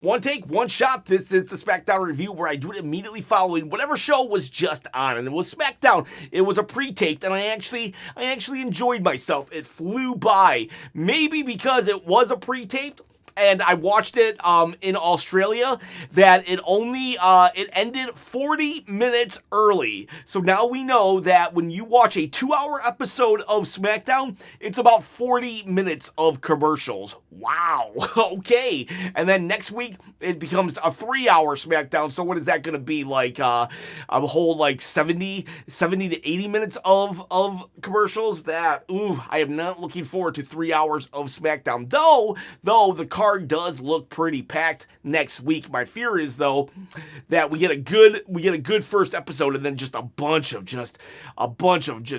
One take, one shot. This is the SmackDown review where I do it immediately following whatever show was just on. And it was SmackDown. It was a pre-taped, and I actually enjoyed myself. It flew by. Maybe because it was a pre-taped, and I watched it in Australia, that it only it ended 40 minutes early. So now we know that when you watch a 2-hour episode of SmackDown, it's about 40 minutes of commercials. Wow. Okay. And then next week it becomes a 3-hour SmackDown. So what is that going to be, like a whole like 70 to 80 minutes of commercials? That I am not looking forward to 3 hours of SmackDown. Though the card does look pretty packed next week. My fear is though that we get a good first episode and then just a bunch of just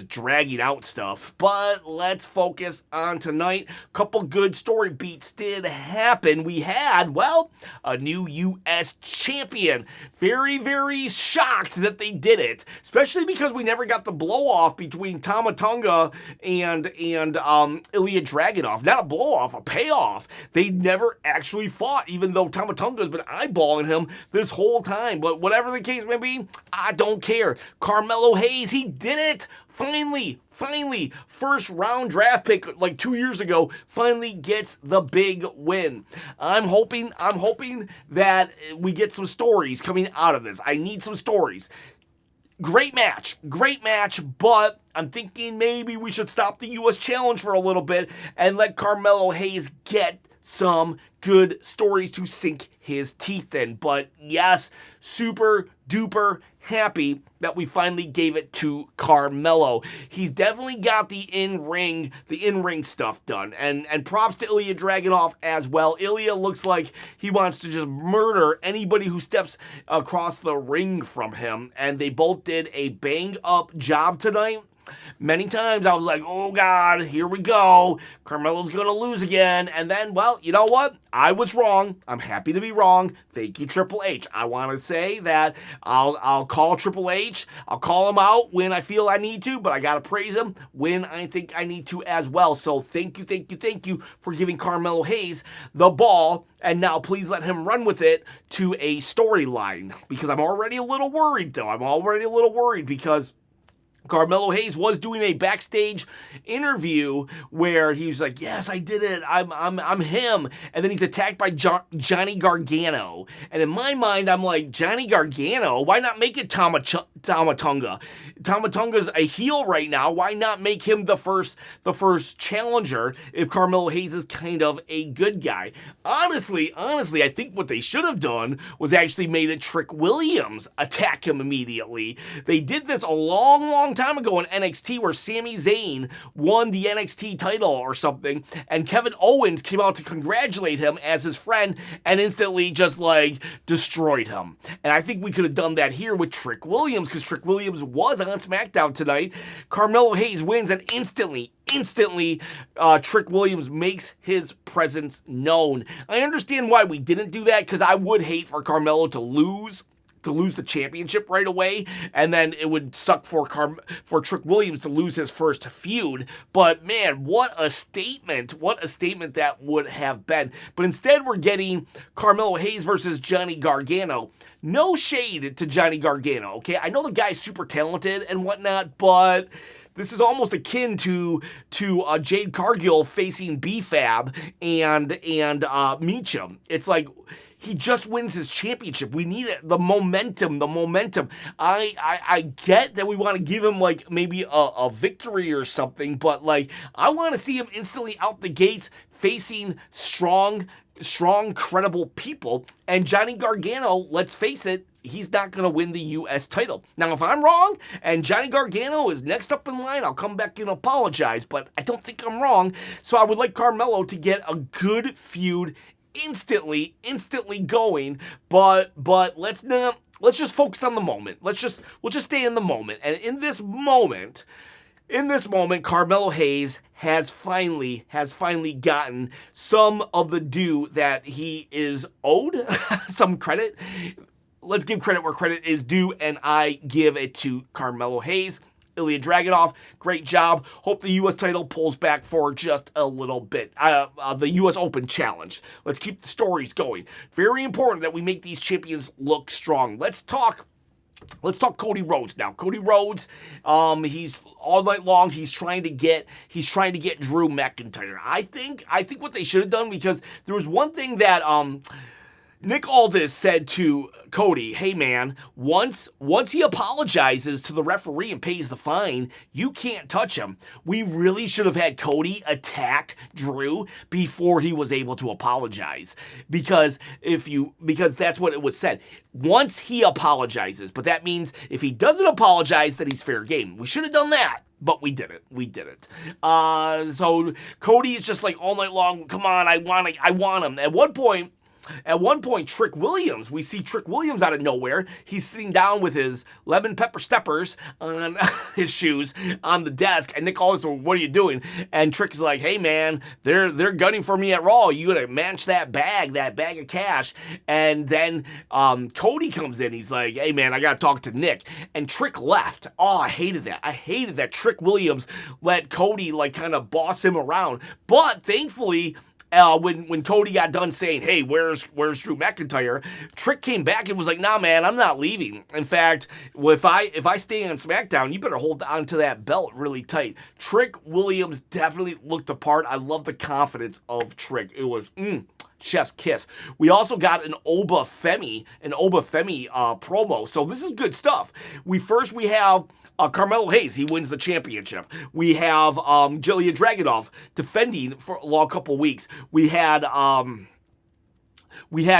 dragging out stuff. But let's focus on tonight. Couple good story beats did happen. We had, well, a new U.S. champion. Very, very shocked that they did it, especially because we never got the blow off between Tama Tonga and Ilja Dragunov. Not a blow off, a payoff. They never actually fought, even though Tama Tonga has been eyeballing him this whole time. But whatever the case may be, I don't care. Carmelo Hayes, he did it. Finally, first round draft pick like 2 years ago, finally gets the big win. I'm hoping that we get some stories coming out of this. I need some stories. Great match, but I'm thinking maybe we should stop the U.S. Challenge for a little bit and let Carmelo Hayes get some good stories to sink his teeth in. But yes, super duper happy that we finally gave it to Carmelo. He's definitely got the in-ring stuff done. And props to Ilja Dragunov as well. Ilja looks like he wants to just murder anybody who steps across the ring from him. And they both did a bang-up job tonight. Many times I was like, oh God, here we go. Carmelo's going to lose again. And then, well, you know what? I was wrong. I'm happy to be wrong. Thank you, Triple H. I want to say that I'll call Triple H. I'll call him out when I feel I need to, but I got to praise him when I think I need to as well. So thank you for giving Carmelo Hayes the ball. And now please let him run with it to a storyline, because I'm already a little worried, though. I'm already a little worried because Carmelo Hayes was doing a backstage interview where he was like, yes, I did it. I'm him. And then he's attacked by Johnny Gargano. And in my mind, I'm like, Johnny Gargano? Why not make it Tama Tonga? Tama Tonga's a heel right now. Why not make him the first challenger if Carmelo Hayes is kind of a good guy? Honestly, I think what they should have done was actually made it Trick Williams attack him immediately. They did this a long time ago in NXT where Sami Zayn won the NXT title or something, and Kevin Owens came out to congratulate him as his friend and instantly just like destroyed him. And I think we could have done that here with Trick Williams, because Trick Williams was on SmackDown tonight. Carmelo Hayes wins, and instantly Trick Williams makes his presence known. I understand why we didn't do that, because I would hate for Carmelo to lose the championship right away, and then it would suck for Trick Williams to lose his first feud. But man, what a statement that would have been. But instead we're getting Carmelo Hayes versus Johnny Gargano. No shade to Johnny Gargano, okay? I know the guy's super talented and whatnot, but this is almost akin to Jade Cargill facing B-Fab and Meacham. It's like, he just wins his championship. We need it. The momentum. I get that we want to give him like maybe a victory or something, but like I want to see him instantly out the gates facing strong, credible people. And Johnny Gargano, let's face it, he's not going to win the U.S. title. Now, if I'm wrong and Johnny Gargano is next up in line, I'll come back and apologize, but I don't think I'm wrong. So I would like Carmelo to get a good feud instantly going, but let's just focus on the moment. We'll just stay in the moment. And in this moment, Carmelo Hayes has finally gotten some of the due that he is owed, some credit. Let's give credit where credit is due, and I give it to Carmelo Hayes. Ilja Dragunov, great job. Hope the U.S. title pulls back for just a little bit. The U.S. Open Challenge. Let's keep the stories going. Very important that we make these champions look strong. Let's talk Cody Rhodes now. Cody Rhodes, he's all night long. He's trying to get Drew McIntyre. I think what they should have done, because there was one thing that Nick Aldis said to Cody, hey man, once he apologizes to the referee and pays the fine, you can't touch him. We really should have had Cody attack Drew before he was able to apologize. Because that's what it was said. Once he apologizes, but that means if he doesn't apologize, then he's fair game. We should have done that. But we did it. So Cody is just like all night long, come on, I want him. At one point, Trick Williams, we see Trick Williams out of nowhere. He's sitting down with his lemon pepper steppers on his shoes on the desk, and Nick Aldis, what are you doing? And Trick's like, hey man, they're gunning for me at Raw. You gotta match that bag of cash. And then Cody comes in. He's like, hey man, I gotta talk to Nick. And Trick left. Oh, I hated that. I hated that Trick Williams let Cody like kind of boss him around. But thankfully, when Cody got done saying, hey, where's Drew McIntyre, Trick came back and was like, nah, man, I'm not leaving. In fact, if I stay on SmackDown, you better hold on to that belt really tight. Trick Williams definitely looked the part. I love the confidence of Trick. It was, chef's kiss. We also got an Oba Femi promo. So this is good stuff. We have Carmelo Hayes, he wins the championship. We have Ilja Dragunov defending for a long couple weeks. We had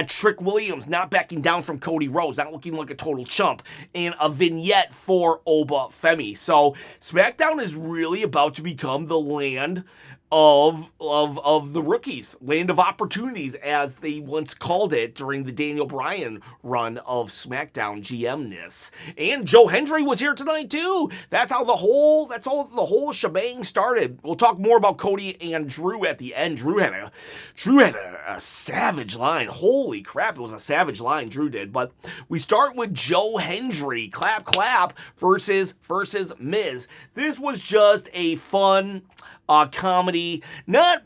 Trick Williams not backing down from Cody Rhodes, not looking like a total chump, and a vignette for Oba Femi. So SmackDown is really about to become the land of the rookies, land of opportunities, as they once called it during the Daniel Bryan run of SmackDown GM-ness. And Joe Hendry was here tonight too. That's how the whole shebang started. We'll talk more about Cody and Drew at the end. Drew had a savage line. Holy crap, it was a savage line Drew did. But we start with Joe Hendry, clap clap, versus Miz. This was just a fun comedy, not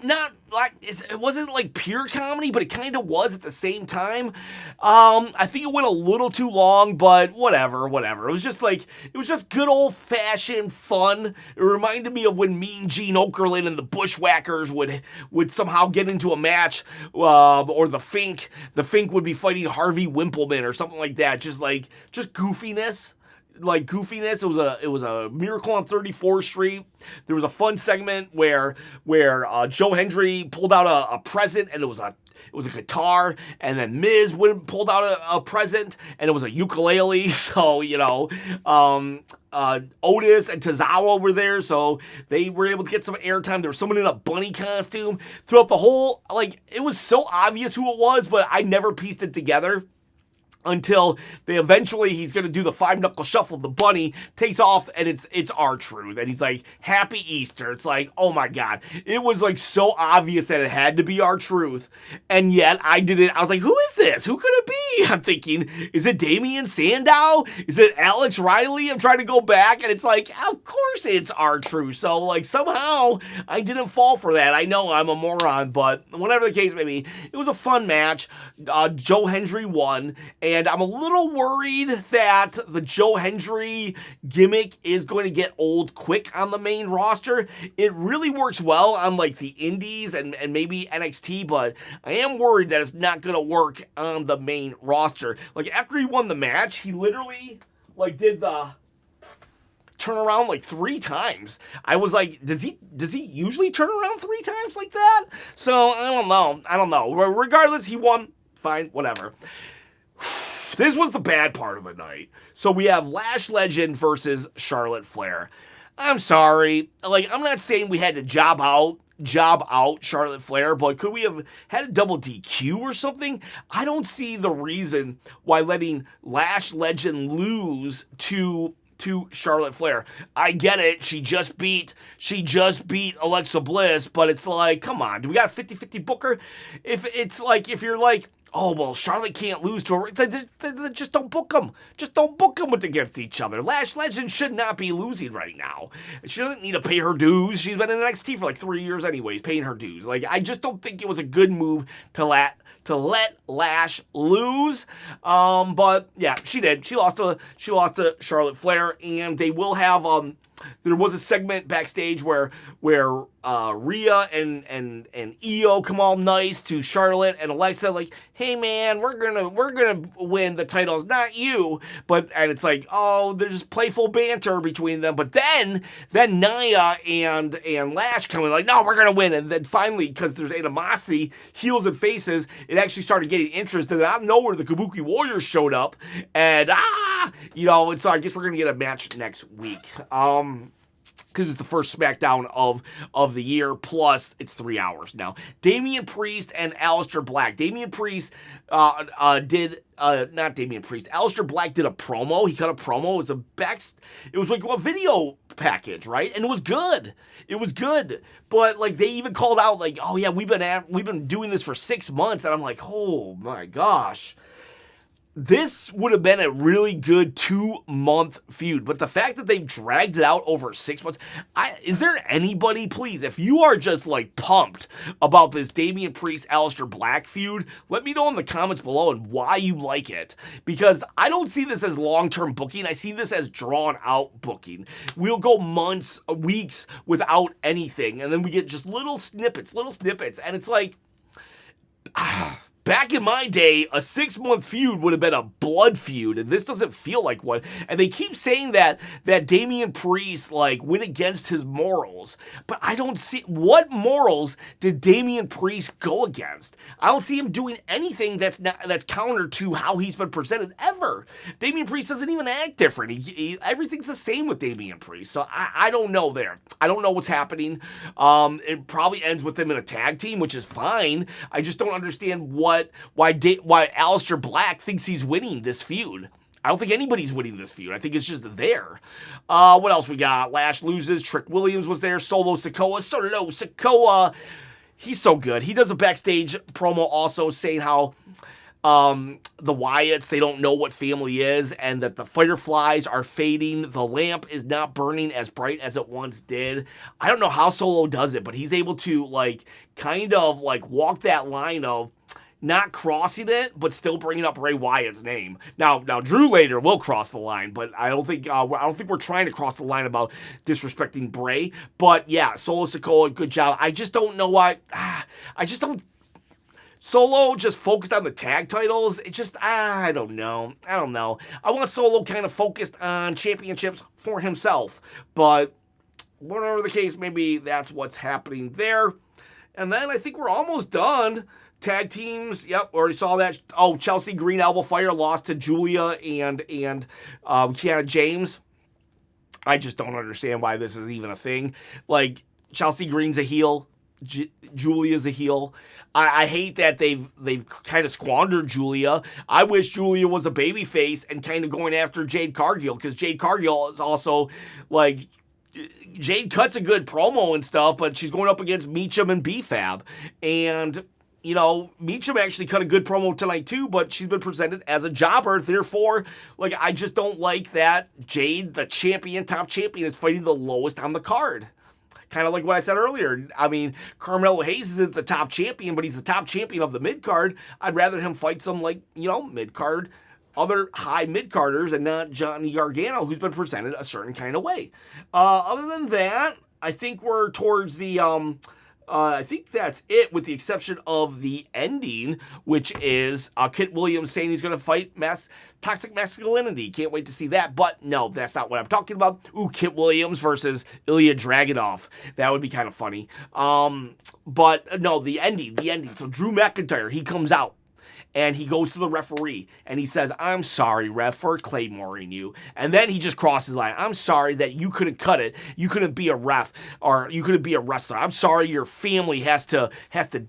like it wasn't like pure comedy, but it kind of was at the same time. I think it went a little too long, but whatever. It was just good old fashioned fun. It reminded me of when Mean Gene Okerlund and the Bushwhackers would somehow get into a match, or the Fink would be fighting Harvey Wimpleman or something like that. Just goofiness. It was a Miracle on 34th Street. There was a fun segment where Joe Hendry pulled out a present, and it was a guitar, and then Miz pulled out a present, and it was a ukulele. So Otis and Tozawa were there, so they were able to get some airtime. There was someone in a bunny costume throughout the whole. It was so obvious who it was, but I never pieced it together until he's going to do the 5-knuckle shuffle. The bunny takes off, and it's R-Truth. And he's like, Happy Easter. It's like, oh my God. It was so obvious that it had to be R-Truth. And yet I didn't. I was like, who is this? Who could it be? I'm thinking, is it Damian Sandow? Is it Alex Riley? I'm trying to go back, and it's like, of course it's R-Truth. So somehow I didn't fall for that. I know I'm a moron, but whatever the case may be, it was a fun match. Joe Hendry won, and I'm a little worried that the Joe Hendry gimmick is going to get old quick on the main roster. It really works well on the indies and maybe NXT, but I am worried that it's not going to work on the main roster. After he won the match, he literally did the turn around 3 times. I was like, does he usually turn around 3 times like that? So I don't know. Regardless, he won. Fine, whatever. This was the bad part of the night. So we have Lash Legend versus Charlotte Flair. I'm sorry. I'm not saying we had to job out Charlotte Flair, but could we have had a double DQ or something? I don't see the reason why letting Lash Legend lose to Charlotte Flair. I get it. She just beat Alexa Bliss, but it's come on. Do we got a 50-50 booker? If you're oh, well, Charlotte can't lose to her. They just don't book them. Just don't book them against each other. Lash Legend should not be losing right now. She doesn't need to pay her dues. She's been in NXT for like 3 years anyways, paying her dues. Like, I just don't think it was a good move to let Lash lose. But yeah, she did. She lost to Charlotte Flair, and they will have there was a segment backstage where Rhea and Io come all nice to Charlotte and Alexa, like, hey man, we're gonna win the titles, not you. And it's like, oh, there's playful banter between them. But then Nia and Lash come in like, no, we're gonna win. And then finally, because there's animosity, heels and faces, it actually started getting interest. And out of nowhere, the Kabuki Warriors showed up, and and so I guess we're gonna get a match next week. Because it's the first SmackDown of the year, plus it's 3 hours now. Damian Priest and Aleister Black. Damian Priest Aleister Black did a promo. He cut a promo. It was like a video package, right? And it was good. It was good. But like they even called out like, oh yeah, we've been doing this for 6 months, and I'm like, oh my gosh. This would have been a really good 2-month feud, but the fact that they've dragged it out over 6 months, is there anybody, please, if you are just like pumped about this Damian Priest Aleister Black feud, let me know in the comments below and why you like it, because I don't see this as long-term booking. I see this as drawn-out booking. We'll go months, weeks without anything, and then we get just little snippets, and it's like, back in my day, a 6-month feud would have been a blood feud, and this doesn't feel like one. And they keep saying that Damian Priest like went against his morals, but I don't see what morals did Damian Priest go against. I don't see him doing anything that's counter to how he's been presented ever. Damian Priest doesn't even act different. Everything's the same with Damian Priest. So I don't know there. I don't know what's happening. It probably ends with them in a tag team, which is fine. I just don't understand why Aleister Black thinks he's winning this feud. I don't think anybody's winning this feud. I think it's just there. What else we got? Lash loses. Trick Williams was there. Solo Sikoa. He's so good. He does a backstage promo also saying how the Wyatts, they don't know what family is, and that the fireflies are fading. The lamp is not burning as bright as it once did. I don't know how Solo does it, but he's able to kind of walk that line of not crossing it, but still bringing up Bray Wyatt's name. Now Drew later will cross the line, but I don't think we're trying to cross the line about disrespecting Bray. But yeah, Solo Sikoa, good job. I just don't know why. Solo just focused on the tag titles. It just, I don't know. I want Solo kind of focused on championships for himself. But whatever the case may be, that's what's happening there. And then I think we're almost done. Tag teams, yep, already saw that. Oh, Chelsea Green Elbow Fire lost to Julia and Kiana James. I just don't understand why this is even a thing. Like, Chelsea Green's a heel. Julia's a heel. I hate that they've kind of squandered Julia. I wish Julia was a babyface and kind of going after Jade Cargill, because Jade Cargill is also like, Jade cuts a good promo and stuff, but she's going up against Meacham and B-Fab. And Meacham actually cut a good promo tonight too, but she's been presented as a jobber. Therefore, I just don't like that Jade, the top champion, is fighting the lowest on the card. Kind of like what I said earlier. I mean, Carmelo Hayes isn't the top champion, but he's the top champion of the mid-card. I'd rather him fight some, mid-card, other high mid-carders, and not Johnny Gargano, who's been presented a certain kind of way. Other than that, I think we're towards the... I think that's it, with the exception of the ending, which is Kit Williams saying he's going to fight toxic masculinity. Can't wait to see that. But no, that's not what I'm talking about. Ooh, Kit Williams versus Ilja Dragunov. That would be kind of funny. But no, the ending. So Drew McIntyre, he comes out. And he goes to the referee, and he says, I'm sorry, ref, for claymoring you. And then he just crosses the line. I'm sorry that you couldn't cut it. You couldn't be a ref, or you couldn't be a wrestler. I'm sorry your family has to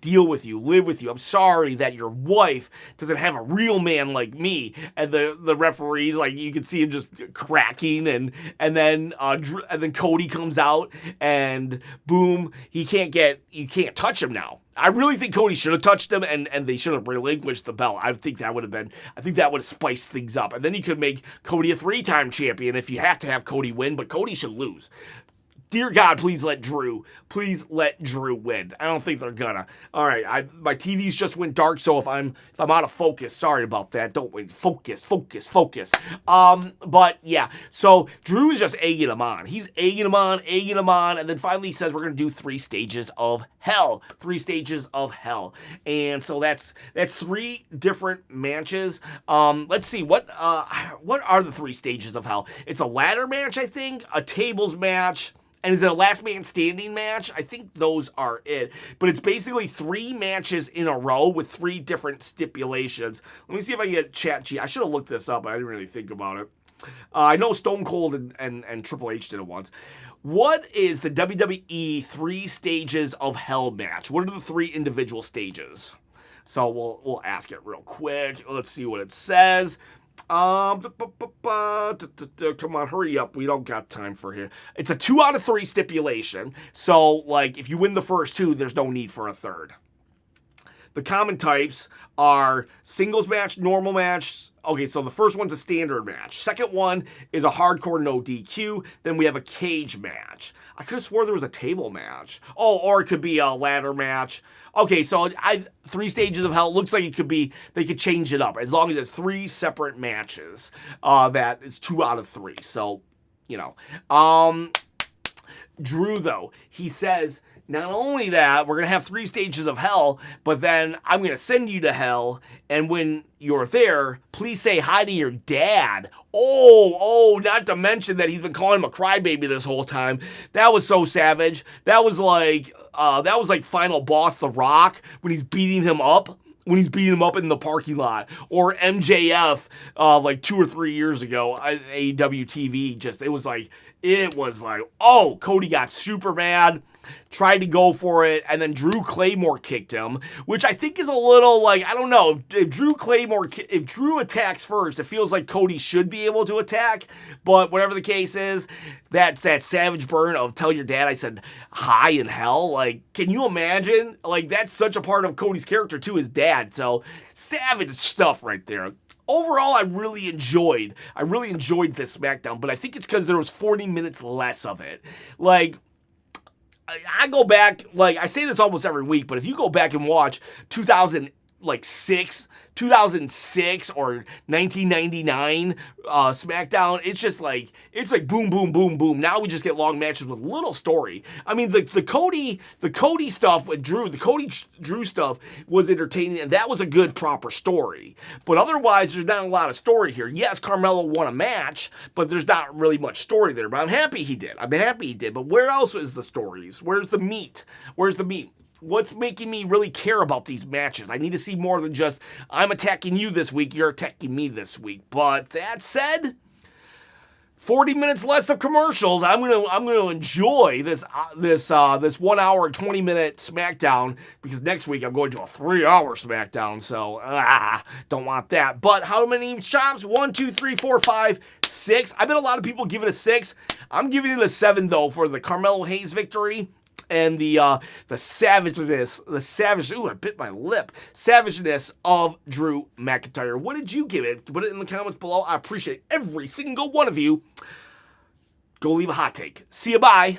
deal with you, live with you. I'm sorry that your wife doesn't have a real man like me. And the referee's you can see him just cracking, and then Cody comes out, and boom, you can't touch him now. I really think Cody should have touched him, and they should have relinquished the belt. I think that would have spiced things up. And then you could make Cody a 3-time champion if you have to have Cody win, but Cody should lose. Dear God, please let Drew win. I don't think they're gonna. All right, my TV's just went dark, so if I'm out of focus, sorry about that. Don't wait. Focus. But yeah, so Drew is just egging him on. He's egging him on, and then finally he says we're gonna do 3 stages of hell. 3 stages of hell, and so that's 3 different matches. Let's see what are the 3 stages of hell? It's a ladder match, I think, a tables match. And is it a last man standing match? I think those are it. But it's basically 3 matches in a row with 3 different stipulations. Let me see if I can get ChatG. I should have looked this up, but I didn't really think about it. I know Stone Cold and Triple H did it once. What is the WWE 3 stages of hell match? What are the 3 individual stages? So we'll ask it real quick. Let's see what it says. Come on, hurry up. We don't got time for here. It's a 2 out of 3 stipulation. So, like, if you win the first 2, there's no need for a third. The common types are singles match, normal match. Okay, so the first one's a standard match. Second one is a hardcore no DQ. Then we have a cage match. I could have swore there was a table match. Oh, or it could be a ladder match. Okay, so 3 stages of hell. It looks like it could be, they could change it up as long as it's 3 separate matches. That is 2 out of 3. So, you know. Drew, though, he says, not only that, we're going to have 3 stages of hell, but then I'm going to send you to hell, and when you're there, please say hi to your dad. Oh, not to mention that he's been calling him a crybaby this whole time. That was so savage. That was like Final Boss The Rock when he's beating him up. When he's beating him up in the parking lot, or MJF like 2 or 3 years ago on AEW TV. It was like, oh, Cody got super mad, tried to go for it, and then Drew Claymore kicked him, which I think is a little like, I don't know, if Drew attacks first, it feels like Cody should be able to attack, but whatever the case is, that savage burn of tell your dad I said hi in hell, like, can you imagine? Like, that's such a part of Cody's character too, his dad, so savage stuff right there. Overall, I really enjoyed this SmackDown, but I think it's because there was 40 minutes less of it. Like, I go back, like, I say this almost every week, but if you go back and watch 2006 or 1999 SmackDown, it's like boom, boom, boom, boom. Now we just get long matches with little story. I mean, the Cody stuff with Drew, the Cody Drew stuff was entertaining, and that was a good, proper story. But otherwise, there's not a lot of story here. Yes, Carmelo won a match, but there's not really much story there. But I'm happy he did. But where else is the stories? Where's the meat? What's making me really care about these matches? I need to see more than just, I'm attacking you this week, you're attacking me this week. But that said, 40 minutes less of commercials. I'm gonna enjoy this 1 hour and 20 minute SmackDown, because next week I'm going to a 3-hour SmackDown. So don't want that. But how many chops? 1, 2, 3, 4, 5, 6. I bet a lot of people give it a 6. I'm giving it a 7 though for the Carmelo Hayes victory. And the savageness, I bit my lip, savageness of Drew McIntyre. What did you give it? Put it in the comments below. I appreciate every single one of you. Go leave a hot take. See you, bye.